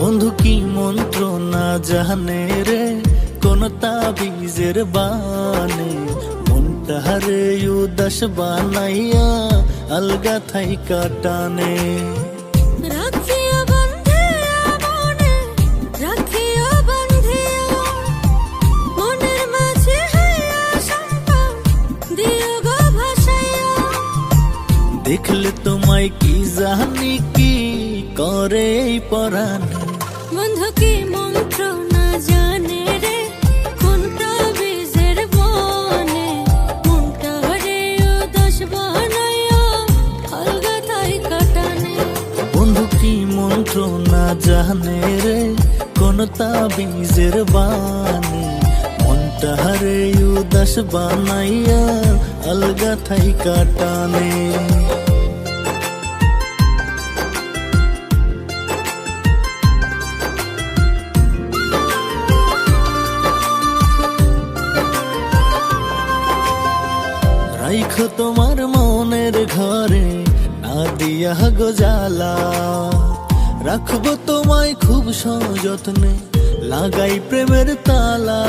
বন্ধু কি মন্ত্র না জানে রে কোন তাবিজের বানে, মনটারে উদাস বানাইয়া আলগা থাই কাটানে। দেখলে তোমায় কি জানি কি করে পরাণে। বন্ধু কি মন্ত্র না জানে রে কোন তাবিজের বনে, মনটারে উদাস বানাইয়া আলগা থাই কাটানে। বন্ধু কি মন্ত্র না জানে রে কোন তাবিজের বানে, মনটারে উদাস বানাইয়া আলগা থাই কাটানে। রাইখো তোমার মনের ঘরে না দিয়া গো জ্বালা, রাখবো তোমায় খুব সযত্নে লাগাই প্রেমের তালা।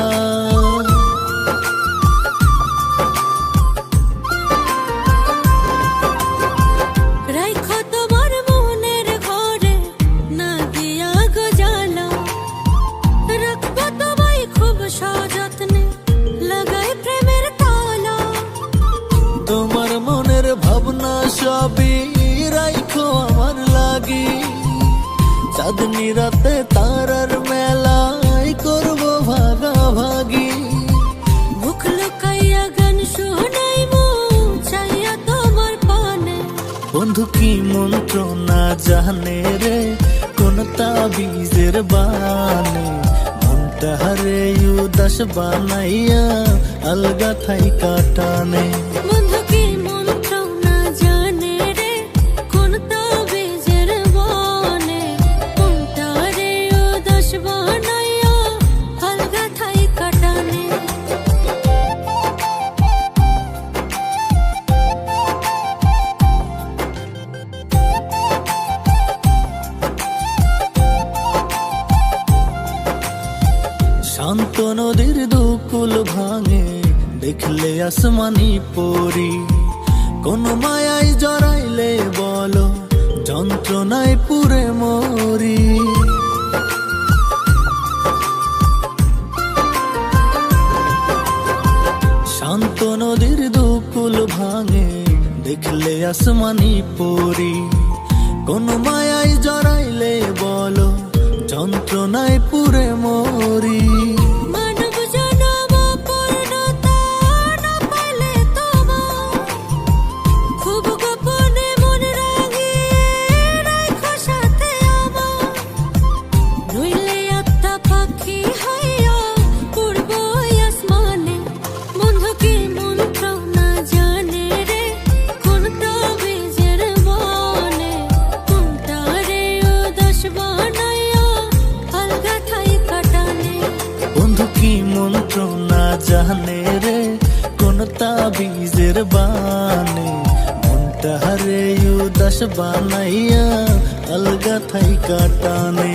রাইখো তোমার মনের ঘরে না দিয়া গো জ্বালা, রাখবো তোমায় খুব সযত্নে লাগাই প্রেমের তালা। তোমার মনের ভাবনা সবই রাইখো আমার লাগি, চাঁদনি রাতে তারার মেলায় করবো ভাগাভাগি। মুখ লুকাইয়া গান শোনাইবো চাইয়া তোমার পানে। বন্ধু কি মন্ত্র না জানে রে কোন তাবিজের বানে, মনটারে উদাস বানাইয়া আলগা থাই কাটানে। বন্ধু কি মন্ত্র না জানে রে কোন তাবিজের বনে, মনটারে উদাস বানাইয়া আলগা থাই কাটানে। শান্ত নদীর দুকুল ভাঙে দেখলে আসমানি পরি, কোন মায়ায় জড়াইলে বলো যন্ত্রণায় পুরে মরি। শান্ত নদীর দুকুল ভাঙে দেখলে আসমানি পরি, কোন মায়ায় জড়াইলে বলো যন্ত্রণায় পুরে মরি। মানব জনম পূর্ণতা না পাইলে তোমার, খুব গোপনে মন রাঙিয়ে রাখো সাথে আমার। নইলে আত্মা পাখি হইয়া উড়বো আসমানে। বন্ধু কি মন্ত্র না জানে রে কোন তাবিজের বনে, মনটারে উদাস বানাইয়া আলগা থাই কাটানে। বন্ধু কি মন্ত্র না জানে রে কোন তাবিজের বানে, মনটারে উদাস বানাইয়া আলগা থাই কাটানে।